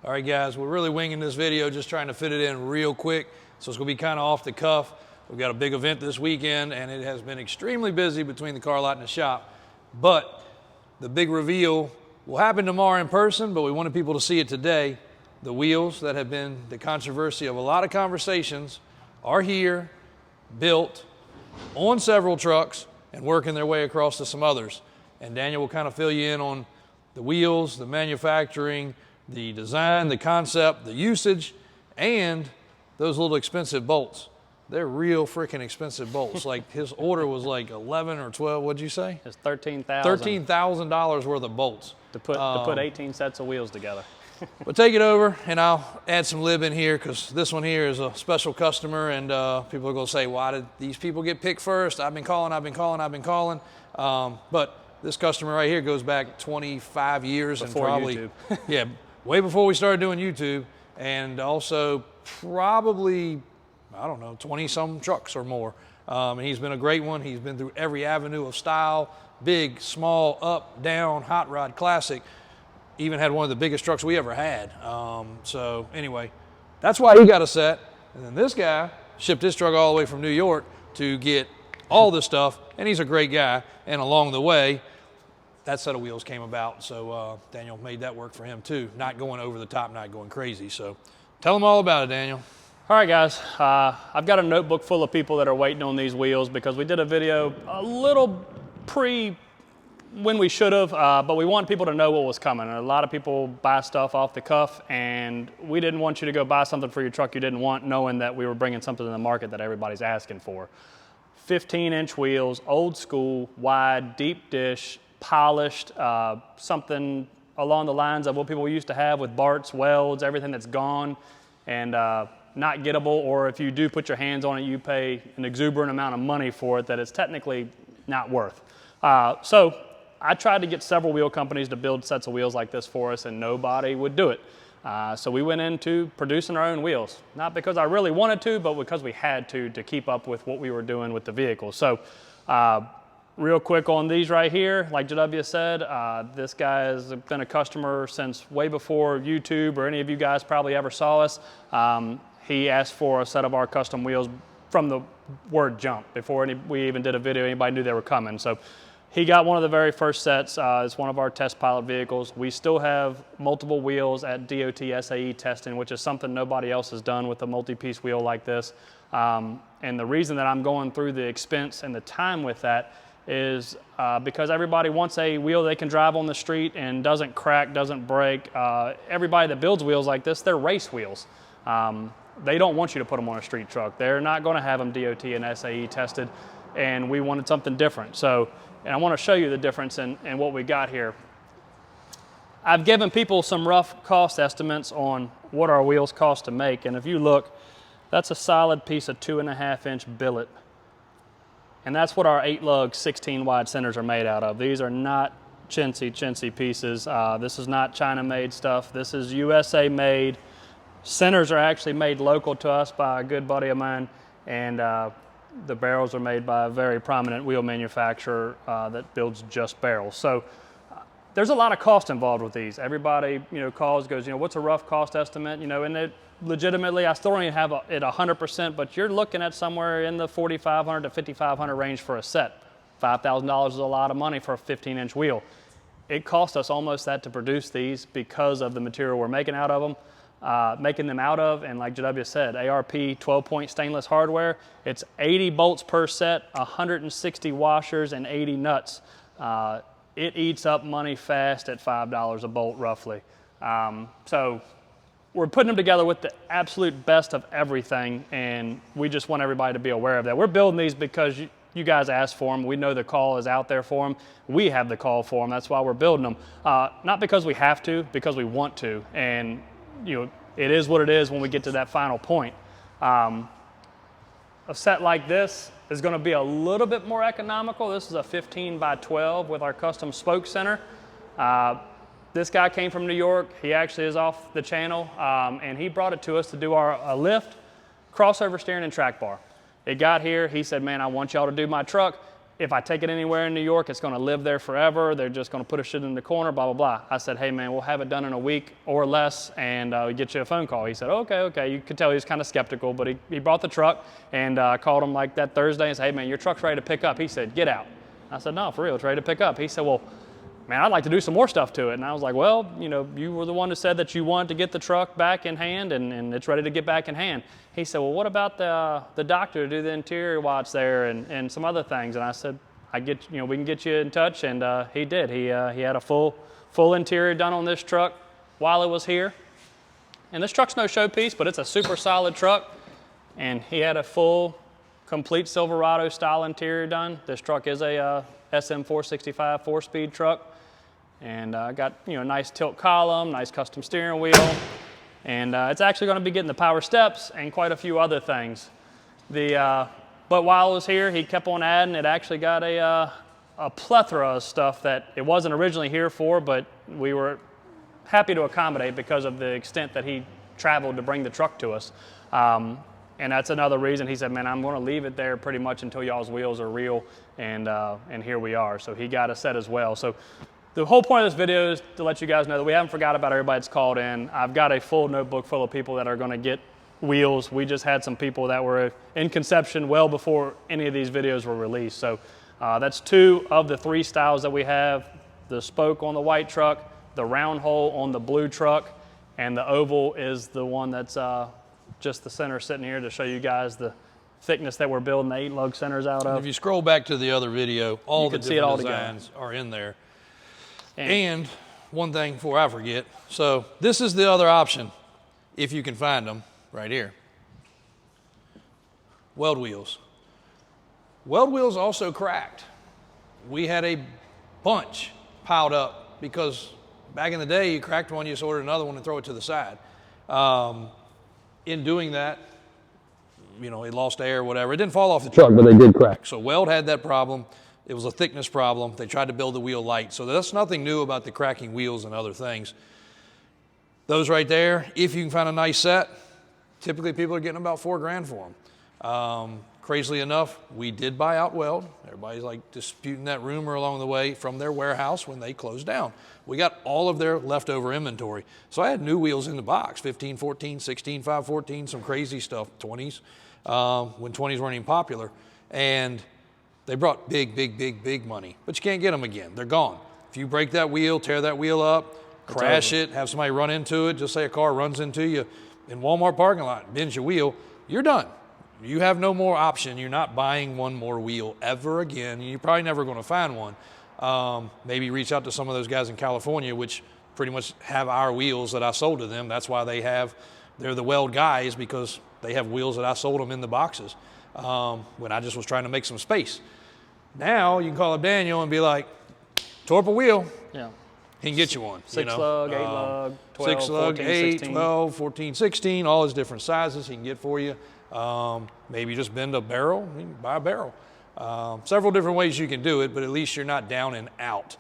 All right, guys, we're really winging this video, just trying to fit it in real quick. So it's going to be kind of off the cuff. We've got a big event this weekend, and it has been extremely busy between the car lot and the shop. But the big reveal will happen tomorrow in person, but we wanted people to see it today. The wheels that have been the controversy of a lot of conversations are here, built, on several trucks, and working their way across to some others. And Daniel will kind of fill you in on the wheels, the manufacturing, the design, the concept, the usage, and those little expensive bolts. They're real freaking expensive bolts. Like his order was like 11 or 12, what'd you say? It's $13,000. $13,000 worth of bolts. To put 18 sets of wheels together. But take it over, and I'll add some lib in here because this one here is a special customer, and people are going to say, why did these people get picked first? I've been calling. But this customer right here goes back 25 years. Before and probably, YouTube. Yeah, way before we started doing YouTube, and also probably, I don't know, 20-some trucks or more. And he's been a great one. He's been through every avenue of style, big, small, up, down, hot rod, classic. Even had one of the biggest trucks we ever had. So anyway, that's why he got a set. And then this guy shipped his truck all the way from New York to get all this stuff, and he's a great guy. And along the way, that set of wheels came about. So Daniel made that work for him too. Not going over the top, not going crazy. So tell them all about it, Daniel. All right, guys. I've got a notebook full of people that are waiting on these wheels because we did a video a little when we should have, but we want people to know what was coming. And a lot of people buy stuff off the cuff, and we didn't want you to go buy something for your truck you didn't want, knowing that we were bringing something to the market that everybody's asking for. 15-inch wheels, old school, wide, deep dish, polished, something along the lines of what people used to have with Bart's, welds, everything that's gone and not gettable, or if you do put your hands on it, you pay an exuberant amount of money for it that it's technically not worth. So I tried to get several wheel companies to build sets of wheels like this for us, and nobody would do it. So we went into producing our own wheels, not because I really wanted to, but because we had to keep up with what we were doing with the vehicle. So real quick on these right here, like JW said, this guy has been a customer since way before YouTube or any of you guys probably ever saw us. He asked for a set of our custom wheels from the word jump. Before we even did a video, anybody knew they were coming. So he got one of the very first sets. It's one of our test pilot vehicles. We still have multiple wheels at DOT SAE testing, which is something nobody else has done with a multi-piece wheel like this. And the reason that I'm going through the expense and the time with that is because everybody wants a wheel they can drive on the street and doesn't crack, doesn't break. Everybody that builds wheels like this, they're race wheels. They don't want you to put them on a street truck. They're not going to have them DOT and SAE tested, and we wanted something different. So, and I want to show you the difference in what we got here. I've given people some rough cost estimates on what our wheels cost to make, and if you look, that's a solid piece of 2.5-inch billet. And that's what our 8-lug 16-wide centers are made out of. These are not chintzy pieces. This is not China-made stuff. This is USA-made. Centers are actually made local to us by a good buddy of mine, and the barrels are made by a very prominent wheel manufacturer that builds just barrels. So there's a lot of cost involved with these. Everybody, calls, goes, what's a rough cost estimate? And it legitimately, I still don't even have it 100%, but you're looking at somewhere in the $4,500 to $5,500 range for a set. $5,000 is a lot of money for a 15-inch wheel. It cost us almost that to produce these because of the material we're making out of them. And like JW said, ARP 12-point stainless hardware. It's 80 bolts per set, 160 washers, and 80 nuts. It eats up money fast at $5 a bolt, roughly. So we're putting them together with the absolute best of everything, and we just want everybody to be aware of that. We're building these because you guys asked for them. We know the call is out there for them. We have the call for them. That's why we're building them. Not because we have to, because we want to. And it is what it is when we get to that final point. A set like this is going to be a little bit more economical. This is a 15 by 12 with our custom spoke center. This guy came from New York. He actually is off the channel, and he brought it to us to do our lift, crossover steering, and track bar. It got here. He said, man, I want y'all to do my truck. if I take it anywhere in New York, it's going to live there forever. They're just going to put a shit in the corner, blah, blah, blah. I said, hey, man, we'll have it done in a week or less, and we'll get you a phone call. He said, okay. You could tell he was kind of skeptical, but he brought the truck, and called him like that Thursday and said, hey, man, your truck's ready to pick up. He said, get out. I said, no, for real, it's ready to pick up. He said, well, man, I'd like to do some more stuff to it. And I was like, well, you know, you were the one who said that you wanted to get the truck back in hand, and it's ready to get back in hand. He said, well, what about the doctor to do the interior watch there and some other things? And I said, we can get you in touch, and he did. He had a full interior done on this truck while it was here. And this truck's no showpiece, but it's a super solid truck. And he had a full, complete Silverado style interior done. This truck is a SM465 4-speed truck, and got a nice tilt column, nice custom steering wheel, and it's actually going to be getting the power steps and quite a few other things. But while it was here, he kept on adding. It actually got a plethora of stuff that it wasn't originally here for, but we were happy to accommodate because of the extent that he traveled to bring the truck to us. And that's another reason he said, man, I'm going to leave it there pretty much until y'all's wheels are real, and here we are. So he got a set as well. So the whole point of this video is to let you guys know that we haven't forgot about everybody that's called in. I've got a full notebook full of people that are going to get wheels. We just had some people that were in conception well before any of these videos were released. So that's 2 of the 3 styles that we have: the spoke on the white truck, the round hole on the blue truck, and the oval is the one that's just the center sitting here to show you guys the thickness that we're building the 8-lug centers out of. If you scroll back to the other video, all the different designs are in there. And one thing before I forget, so this is the other option, if you can find them, right here. Weld wheels. Weld wheels also cracked. We had a bunch piled up because back in the day, you cracked one, you just ordered another one and throw it to the side. In doing that, it lost air or whatever. It didn't fall off the truck, but they did crack. So Weld had that problem. It was a thickness problem. They tried to build the wheel light. So that's nothing new about the cracking wheels and other things. Those right there, if you can find a nice set, typically people are getting about $4,000 for them. Crazily enough, we did buy out Weld. Everybody's like disputing that rumor along the way from their warehouse when they closed down. We got all of their leftover inventory. So I had new wheels in the box, 15, 14, 16, 514, some crazy stuff, 20s, when 20s weren't even popular. And they brought big money, but you can't get them again. They're gone. If you break that wheel, tear that wheel up, crash it, have somebody run into it, just say a car runs into you in Walmart parking lot, bends your wheel, you're done. You have no more option. You're not buying one more wheel ever again. You're probably never going to find one. Maybe reach out to some of those guys in California, which pretty much have our wheels that I sold to them. That's why they're the Weld guys, because they have wheels that I sold them in the boxes when I just was trying to make some space. Now you can call up Daniel and be like, tore up a wheel. Yeah. He can get you one. 6-lug, 8-lug, 12, 6-lug, 14, 8, 16. 12, 14, 16, all his different sizes he can get for you. Maybe just bend a barrel, you can buy a barrel. Several different ways you can do it, but at least you're not down and out.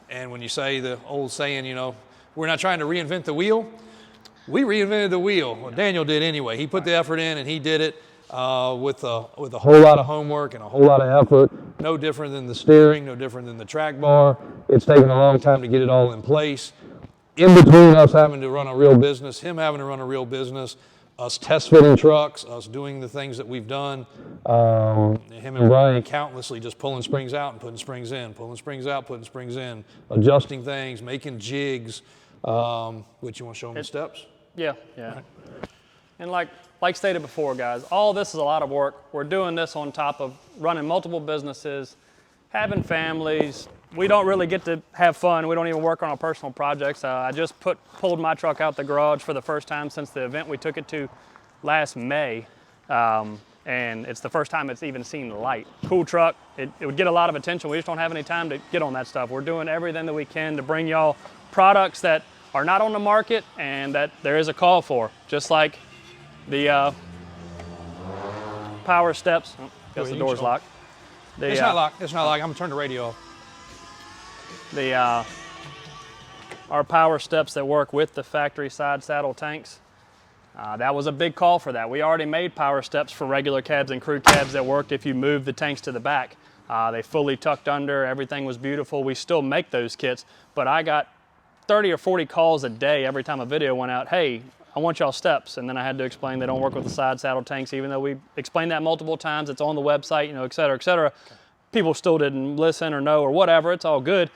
And when you say the old saying, we're not trying to reinvent the wheel, we reinvented the wheel. Well, Daniel did anyway. He put the effort in and he did it with a whole lot of homework and a whole lot of effort. No different than the steering, no different than the track bar. It's taken a long time to get it all in place. In between us having to run a real business, him having to run a real business, us test fitting trucks, us doing the things that we've done, him and Brian countlessly just pulling springs out and putting springs in, pulling springs out, putting springs in, adjusting things, making jigs. Which you want to show them the steps? Yeah. Right. And like stated before, guys, all this is a lot of work. We're doing this on top of running multiple businesses, having families. We don't really get to have fun. We don't even work on our personal projects. I just pulled my truck out the garage for the first time since the event we took it to last May. And it's the first time it's even seen light. Cool truck. It would get a lot of attention. We just don't have any time to get on that stuff. We're doing everything that we can to bring y'all products that are not on the market and that there is a call for. Just like the power steps. Oh, guess the door's locked. It's not locked. It's not locked. I'm gonna turn the radio off. Our power steps that work with the factory side saddle tanks. That was a big call for that. We already made power steps for regular cabs and crew cabs that worked if you moved the tanks to the back. They fully tucked under, everything was beautiful. We still make those kits, but I got 30 or 40 calls a day every time a video went out. Hey, I want y'all steps. And then I had to explain they don't work with the side saddle tanks, even though we explained that multiple times. It's on the website, et cetera, et cetera. Okay. People still didn't listen or know or whatever. It's all good.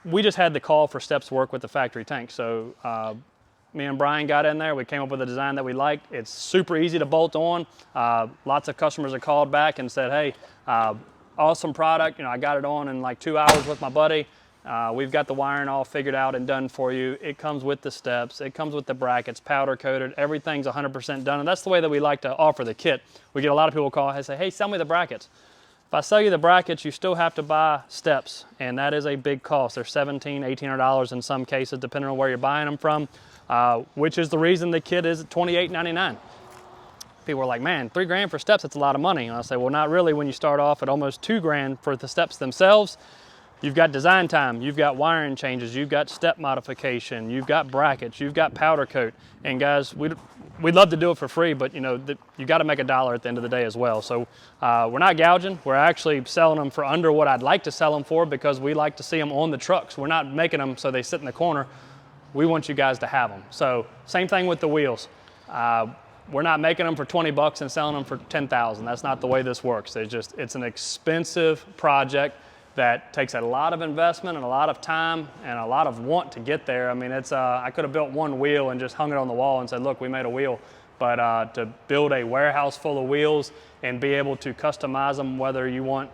We just had the call for steps to work with the factory tank. So me and Brian got in there. We came up with a design that we liked. It's super easy to bolt on. Lots of customers have called back and said, hey, awesome product. I got it on in like 2 hours with my buddy. We've got the wiring all figured out and done for you. It comes with the steps. It comes with the brackets, powder coated. Everything's 100% done. And that's the way that we like to offer the kit. We get a lot of people call and say, hey, sell me the brackets. If I sell you the brackets, you still have to buy steps, and that is a big cost. They're $1,700, $1,800 in some cases, depending on where you're buying them from, which is the reason the kit is $28.99. People are like, man, $3 grand for steps, that's a lot of money. And I say, well, not really when you start off at almost $2 grand for the steps themselves. You've got design time, you've got wiring changes, you've got step modification, you've got brackets, you've got powder coat. And guys, we'd love to do it for free, but you got to make $1 at the end of the day as well. So we're not gouging. We're actually selling them for under what I'd like to sell them for, because we like to see them on the trucks. We're not making them so they sit in the corner. We want you guys to have them. So same thing with the wheels. We're not making them for 20 bucks and selling them for 10,000. That's not the way this works. It's an expensive project that takes a lot of investment and a lot of time and a lot of want to get there. I mean, I could have built one wheel and just hung it on the wall and said, look, we made a wheel. But to build a warehouse full of wheels and be able to customize them, whether you want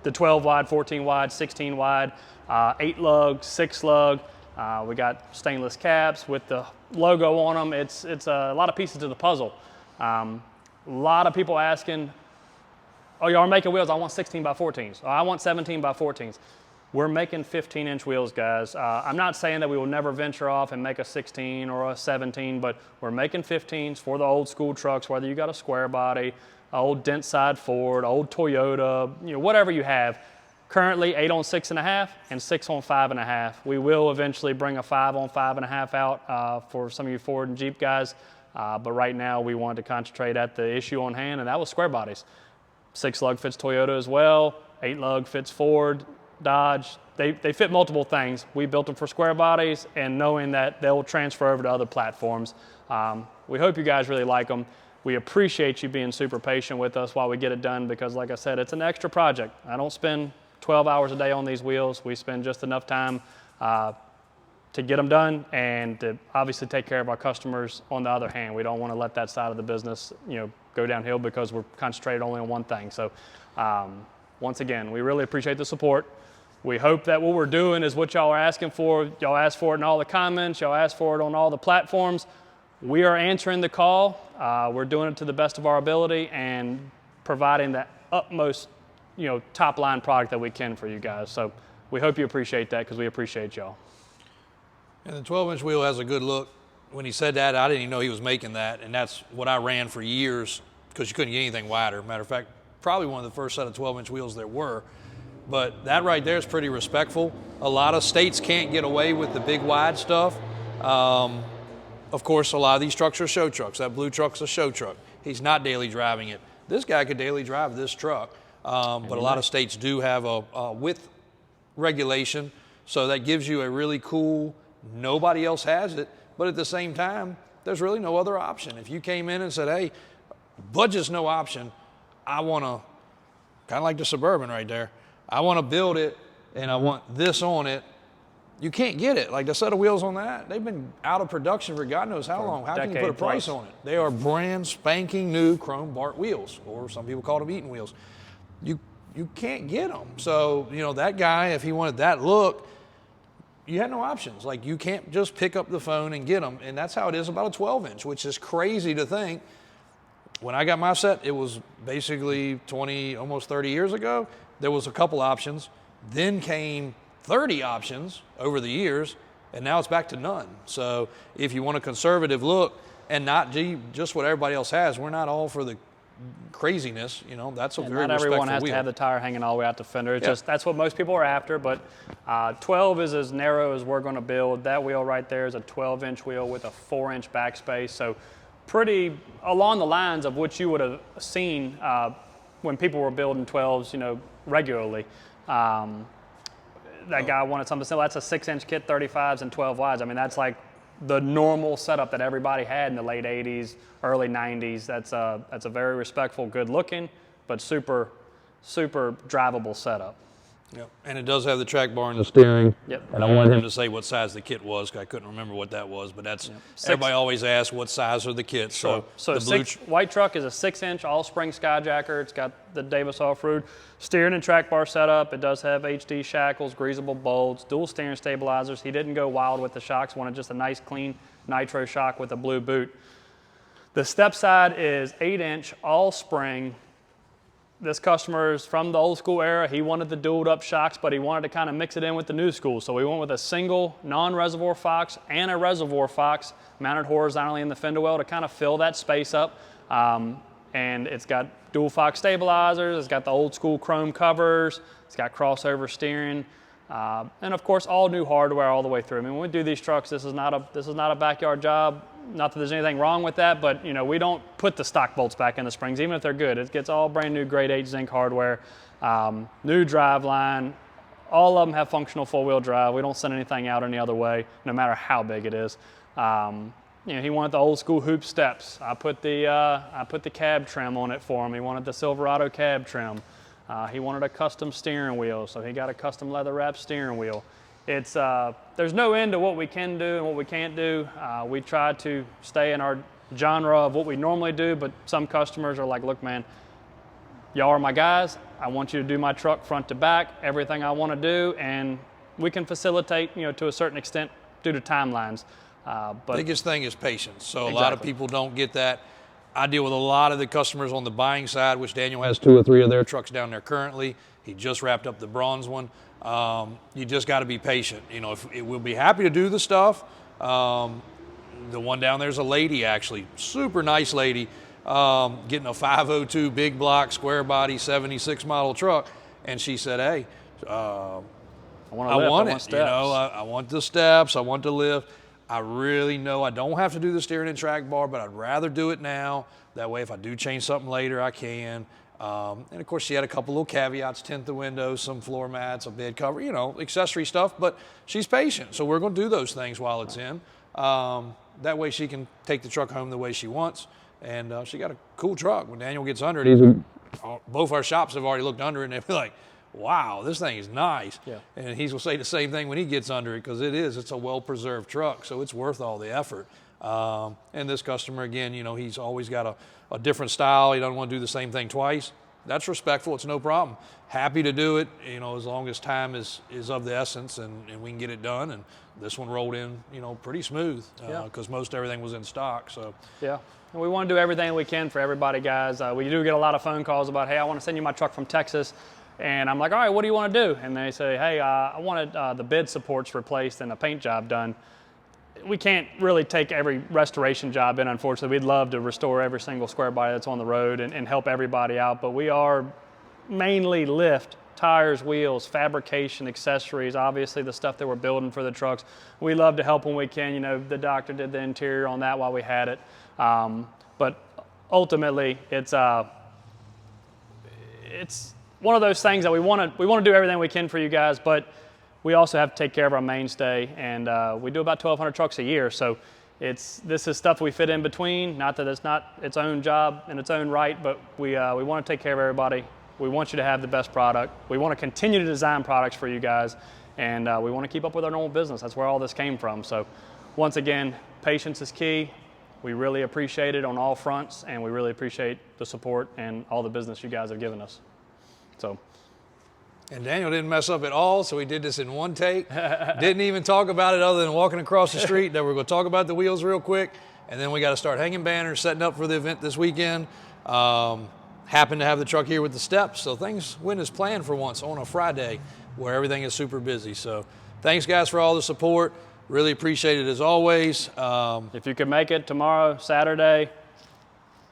the 12 wide, 14 wide, 16 wide, 8 lug, 6 lug, we got stainless caps with the logo on them. It's a lot of pieces to the puzzle. A lot of people asking, oh, y'all are making wheels, I want 16 by 14s. Oh, I want 17 by 14s. We're making 15-inch wheels, guys. I'm not saying that we will never venture off and make a 16 or a 17, but we're making 15s for the old school trucks, whether you got a square body, old dent side Ford, old Toyota, whatever you have. Currently 8 on 6.5 and 6 on 5.5. We will eventually bring a 5 on 5.5 out for some of you Ford and Jeep guys, but right now we wanted to concentrate at the issue on hand, and that was square bodies. 6 lug fits Toyota as well, 8 lug fits Ford, Dodge. They fit multiple things. We built them for square bodies, and knowing that they'll transfer over to other platforms. We hope you guys really like them. We appreciate you being super patient with us while we get it done, because like I said, it's an extra project. I don't spend 12 hours a day on these wheels. We spend just enough time to get them done and to obviously take care of our customers on the other hand. We don't want to let that side of the business go downhill because we're concentrated only on one thing. So once again, we really appreciate the support. We hope that what we're doing is what y'all are asking for. Y'all ask for it in all the comments. Y'all ask for it on all the platforms. We are answering the call. We're doing it to the best of our ability and providing the utmost top line product that we can for you guys. So we hope you appreciate that, because we appreciate y'all. And the 12-inch wheel has a good look. When he said that, I didn't even know he was making that, and that's what I ran for years, because you couldn't get anything wider. Matter of fact, probably one of the first set of 12-inch wheels there were. But that right there is pretty respectful. A lot of states can't get away with the big wide stuff. Of course, a lot of these trucks are show trucks. That blue truck's a show truck. He's not daily driving it. This guy could daily drive this truck. But a lot of states do have a width regulation, so that gives you a really cool, nobody else has it, but at the same time, there's really no other option. If you came in and said, hey, budget's no option, I want to, kind of like the Suburban right there, I want to build it and I want this on it, you can't get it. Like the set of wheels on that, they've been out of production for God knows how long. How can you put a price on it? They are brand spanking new chrome Bart wheels, or some people call them Eaton wheels. You can't get them. So, that guy, if he wanted that look, you had no options. Like, you can't just pick up the phone and get them. And that's how it is about a 12-inch, which is crazy to think. When I got my set, it was basically 20, almost 30 years ago. There was a couple options. Then came 30 options over the years, and now it's back to none. So if you want a conservative look and not just what everybody else has, we're not all for the craziness, that's a very respectful wheel. Not everyone has to have the tire hanging all the way out the fender. It's just, that's what most people are after, but 12 is as narrow as we're going to build. That wheel right there is a 12-inch wheel with a 4-inch backspace, so pretty along the lines of what you would have seen when people were building 12s, regularly. That guy wanted something simple. That's a 6-inch kit, 35s and 12 wides. I mean, that's like the normal setup that everybody had in the late 80s, early 90s. That's a very respectful, good looking, but super drivable setup. Yep. And it does have the track bar and the steering. Yep. And I wanted him to say what size the kit was, because I couldn't remember what that was. But that's everybody always asks what size are the kits. Sure. So the white truck is a 6-inch all-spring skyjacker. It's got the Davis off-road steering and track bar setup. It does have HD shackles, greasable bolts, dual steering stabilizers. He didn't go wild with the shocks. Wanted just a nice, clean nitro shock with a blue boot. The step side is 8-inch all-spring. This customer is from the old school era. He wanted the dualed up shocks, but he wanted to kind of mix it in with the new school. So we went with a single non-reservoir Fox and a reservoir Fox mounted horizontally in the fender well to kind of fill that space up. And it's got dual Fox stabilizers. It's got the old school chrome covers. It's got crossover steering. And of course, all new hardware all the way through. I mean, when we do these trucks, this is not a backyard job. Not that there's anything wrong with that, but you know, we don't put the stock bolts back in the springs, even if they're good. It gets all brand new grade 8 zinc hardware, new drive line. All of them have functional 4-wheel drive. We don't send anything out any other way, no matter how big it is. You know, he wanted the old school hoop steps. I put the cab trim on it for him. He wanted the Silverado cab trim. He wanted a custom steering wheel, so he got a custom leather wrap steering wheel. It's, there's no end to what we can do and what we can't do. We try to stay in our genre of what we normally do, but some customers are like, look, man, y'all are my guys. I want you to do my truck front to back, everything I want to do, and we can facilitate, you know, to a certain extent due to timelines. But biggest thing is patience. So a lot of people don't get that. I deal with a lot of the customers on the buying side, which Daniel has 2 or 3 of their trucks down there currently. He just wrapped up the bronze one. You just got to be patient. You know, we'll be happy to do the stuff. The one down there's a lady, actually, super nice lady, getting a 502 big block square body 76 model truck, and she said, "Hey, I want it. You know, I want the steps. I want the lift. I really know I don't have to do the steering and track bar, but I'd rather do it now. That way, if I do change something later, I can." And of course, she had a couple little caveats: tint the windows, some floor mats, a bed cover, you know, accessory stuff. But she's patient, so we're going to do those things while it's in. That way, she can take the truck home the way she wants. And she got a cool truck. When Daniel gets under it, both our shops have already looked under it, and they'll be like, "Wow, this thing is nice." Yeah. And he's going to say the same thing when he gets under it, because it's a well-preserved truck, so it's worth all the effort. And this customer, again, you know, he's always got a different style. He doesn't want to do the same thing twice. That's respectful. It's no problem. Happy to do it, you know, as long as time is of the essence and we can get it done. And this one rolled in, you know, pretty smooth because most everything was in stock. So yeah. And we want to do everything we can for everybody, guys. We do get a lot of phone calls about, hey, I want to send you my truck from Texas. And I'm like, all right, what do you want to do? And they say, hey, I wanted the bed supports replaced and a paint job done. We can't really take every restoration job in, unfortunately. We'd love to restore every single square body that's on the road and help everybody out, but we are mainly lift, tires, wheels, fabrication, accessories, obviously the stuff that we're building for the trucks. We love to help when we can. You know, the doctor did the interior on that while we had it. But ultimately, it's one of those things that we want to do everything we can for you guys, but we also have to take care of our mainstay, and we do about 1,200 trucks a year. So this is stuff we fit in between. Not that it's not its own job in its own right, but we want to take care of everybody. We want you to have the best product. We want to continue to design products for you guys, and we want to keep up with our normal business. That's where all this came from. So once again, patience is key. We really appreciate it on all fronts, and we really appreciate the support and all the business you guys have given us. So. And Daniel didn't mess up at all, so he did this in one take. Didn't even talk about it other than walking across the street. Then we're going to talk about the wheels real quick, and then we got to start hanging banners, setting up for the event this weekend. Happened to have the truck here with the steps, so things went as planned for once on a Friday where everything is super busy. So thanks, guys, for all the support. Really appreciate it as always. If you could make it tomorrow, Saturday,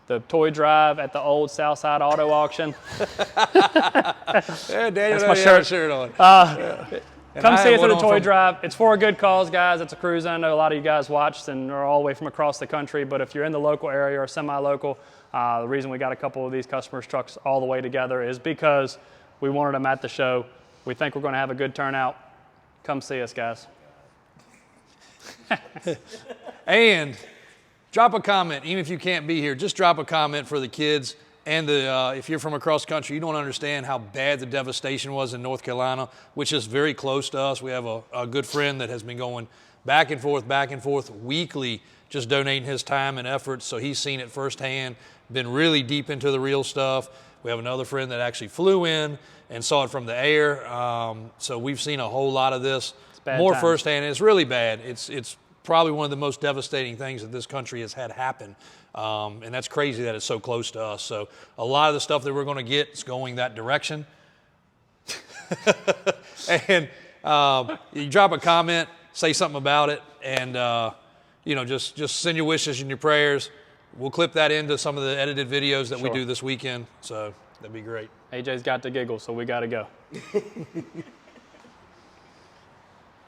the toy drive at the old Southside Auto Auction. Yeah, Daniel, that's my shirt on. Come see us at the toy drive. It's for a good cause, guys. It's a cruise. I know a lot of you guys watched and are all the way from across the country, but if you're in the local area or semi-local, the reason we got a couple of these customers' trucks all the way together is because We wanted them at the show. We think we're going to have a good turnout. Come see us, guys. And drop a comment, even if you can't be here. Just drop a comment for the kids. And if you're from across country, you don't understand how bad the devastation was in North Carolina, which is very close to us. We have a good friend that has been going back and forth weekly, just donating his time and effort. So he's seen it firsthand, been really deep into the real stuff. We have another friend that actually flew in and saw it from the air. So we've seen a whole lot of this more times. firsthand. And it's really bad. It's probably one of the most devastating things that this country has had happen. And that's crazy that it's so close to us. So a lot of the stuff that we're going to get is going that direction. And you drop a comment, say something about it, and just send your wishes and your prayers. We'll clip that into some of the edited videos that we do this weekend. So that'd be great. AJ's got the giggles, so we got to go.